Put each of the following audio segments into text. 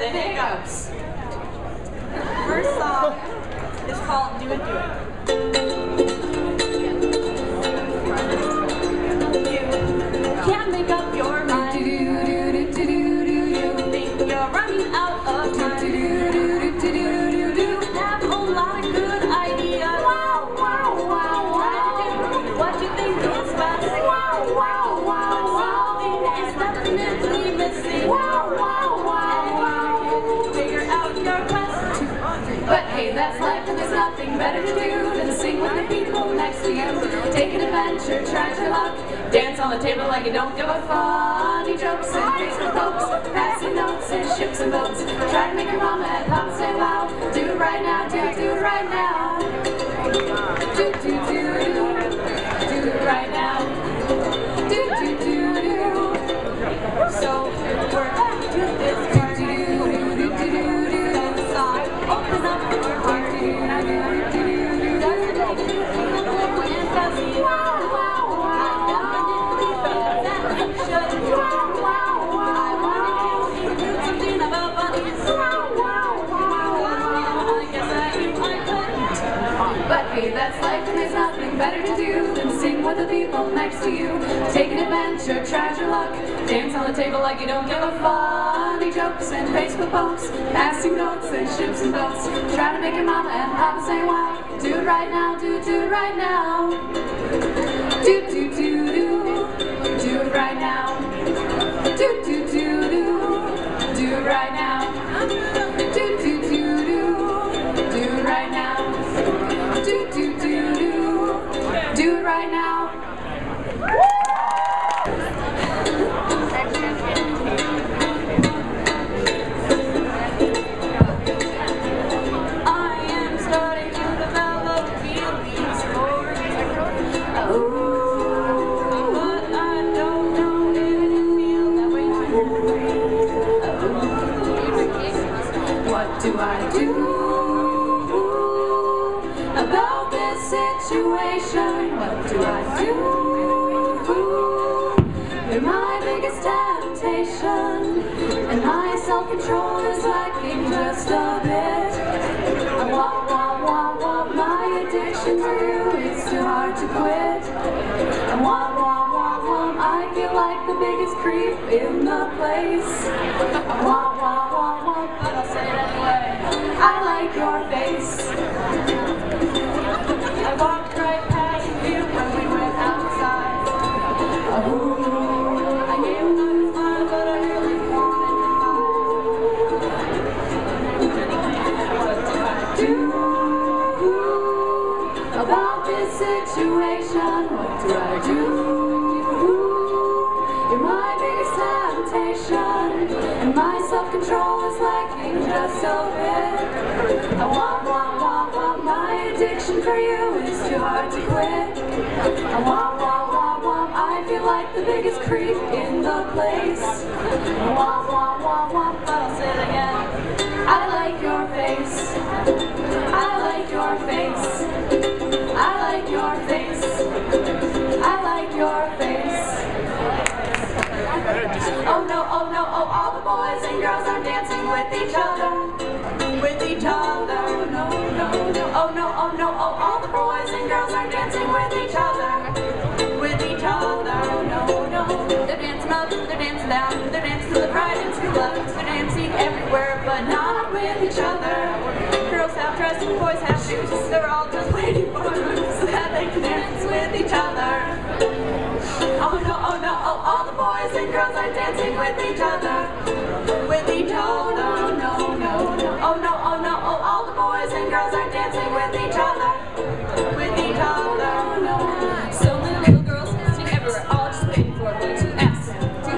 the hiccups. First song is called Do It, Do It. You can't make up your mind. You think you're running out of time. Have a lot of good ideas. Try to do what you think is best. Something is definitely missing. Figure out your quest. But hey, that's life and there's nothing better to do than to sing with the people next to you. Take an adventure, try your luck. Dance on the table like you don't give a funny jokes and Facebook folks. Passing notes and ships and boats. Try to make your mama and papa say wow. Do it right now, do it right now. Do it right now. Do. So we're back to this part. Open up your heart. Doesn't make you feel little and fuzzy. I definitely feel that you should. I wanted to include something about bunnies. I guess I couldn't. But hey, that's life and there's nothing better to do than to sing with the people next to you. Take an adventure, try your luck. Dance on the table like you don't give a funny jokes and Facebook posts. Passing notes and ships and boats. Try to make your mama and papa say wow. Do it right now, do it right now. Do. Do it right now. Do. Do it right now. Do. Do it right now. Do it right now. I am starting to develop feelings for you. But I don't know if you feel that way too. What do I do about this situation? What do I do? You're my biggest temptation, and my self-control is lacking just a bit. I want my addiction for you, it's too hard to quit. I want, I feel like the biggest creep in the place. I want, but I'll say it anyway. I like your face. I walked right past you when we went outside. I gave another smile, but I really wanted to hide. What do I do about this situation? What do I do? You're my biggest temptation, and my self-control is lacking just a bit. I want, my addiction for you is too hard to quit. I want, I feel like the biggest creep in the place. I want, but I'll say it again. I like your face. I like your face. I like your face. I like your face. Oh no, all the boys and girls are dancing with each other. With each other. No. Oh no, all the boys and girls are dancing with each other. With each other. No. They're dancing up, they're dancing down, they're dancing to the right and to the left. They're dancing everywhere, but not with each other. Girls have dresses, boys have shoes. They're all just waiting for moves so that they can dance with each other. Oh no, all the boys and girls are dancing with each other. With each other, no. Oh no, all the boys and girls are dancing with each other. With each other, no. So many little girls sitting everywhere, all just waiting for a boy to ask them to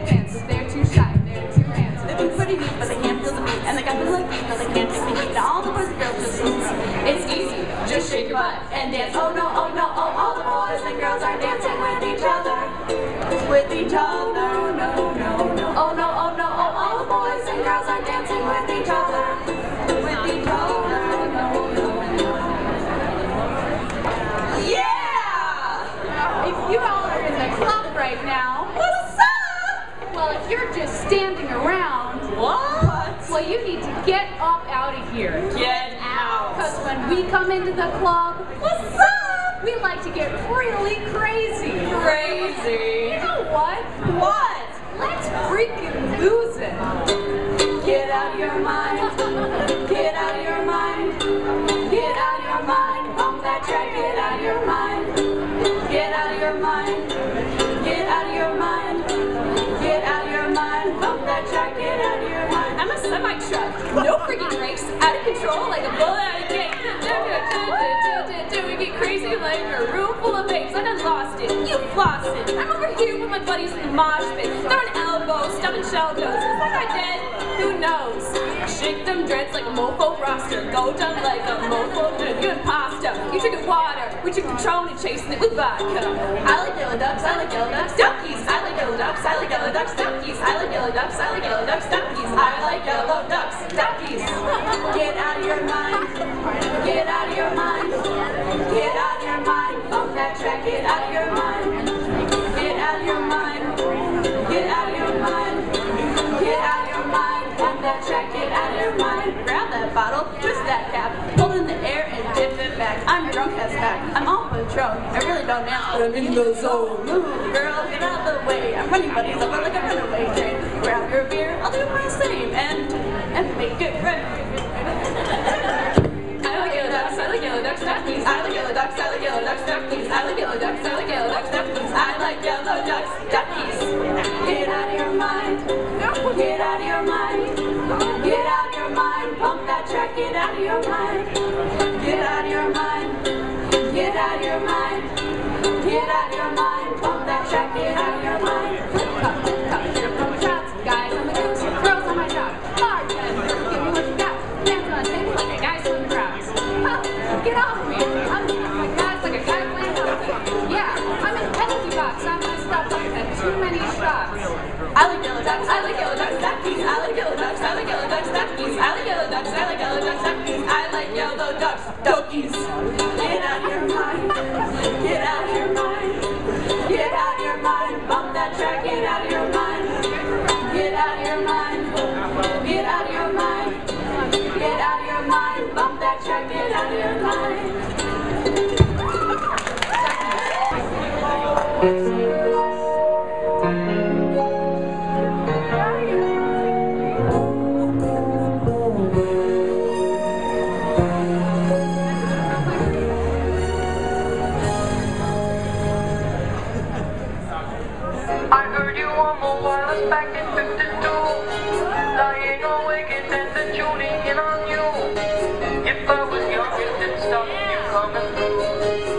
dance. They're too shy, they're too handsome. They look pretty neat, but they can't feel the beat. And they got the look, but they can't take the heat. All the boys and girls just dance. It's easy, just shake your butt and dance. Oh no, all the boys and girls are dancing with each other. With each other, no. Oh no, all the boys and girls are dancing with each other. With each other, no. Yeah! If you all are in the club right now, What's up? well, if you're just standing around, What? Well, you need to get up out of here. Get out. Because when we come into the club, What's up? we like to get really crazy. Crazy. You know what? What? Let's freaking lose it. Get out of your mind. Get out of your mind. Get out of your mind. Bump that track. Get out of your mind. Get out of your mind. Get out of your mind. Get out of your mind. Bump that track. Get out of your mind. I'm a semi-truck. No freaking brakes. Out of control like a bullet out of cake. We get crazy like a room full of babes. I done lost it. You lost it. I'm over here with my buddies in the mosh pit. Throwing elbows, stuffing shell noses. Like I did. Who knows? Shake them dreads like a mofo roster. Go down like a mofo. You imposter. You drinking water. We drink Patron and chasing it with vodka. I like yellow ducks. I like yellow ducks. Duckies. I like yellow ducks. I like yellow ducks. Duckies. I like yellow ducks. I like yellow ducks. Duckies. I like yellow ducks. Duckies. Get out of your mind. Get out of your mind. Get out of your mind. Bump that track. Get out of your mind. Get out of your mind. Get out of your mind. Get out of your mind. Bump that track. Get out of your mind. Grab that bottle. Twist that cap. Hold it in the air and dip it back. I'm drunk as heck. I'm on Patron. I really don't dance, but I'm in the zone. Move, girl, get out of the way. I'm running buddies over like a runaway train. Grab your beer. I'll do my same and make it right. I like yellow ducks, I like yellow ducks, duckies. I like yellow ducks, I like yellow ducks, duckies. I like yellow ducks, I like yellow ducks, duckies. I like yellow ducks, duckies. Get out of your mind. Get out of your mind. Get out of your mind. Pump that track. Get out of your mind. Get out of your mind. Get out of your mind. Get out of your mind. Pump that track. Get out of your mind. Flip cup, sugar from shots. Guys on the goose, girls on my job. Bartender, give me what you got. Dancing on the table like a guy swimming crowds. Get off me. I'm like guys like a guy playing hockey. Yeah, I'm in the penalty box. I'm gonna stop looking at too many shots. I like yellow ducks, I like yellow ducks, duckies. I like yellow ducks, I like yellow ducks, duckies. I like yellow ducks, I like yellow ducks, duckies. I like yellow ducks, duckies. Get out of your mind. Get out of your mind. Get out of your mind. Bump that track. Get out of your mind. Get out of your mind. Get out of your mind. Get out of your mind. Bump that track. Get out of your mind. I heard you on the wireless back in 52. Lying awake and then tuning in on you. If I was young, it didn't stop you coming through.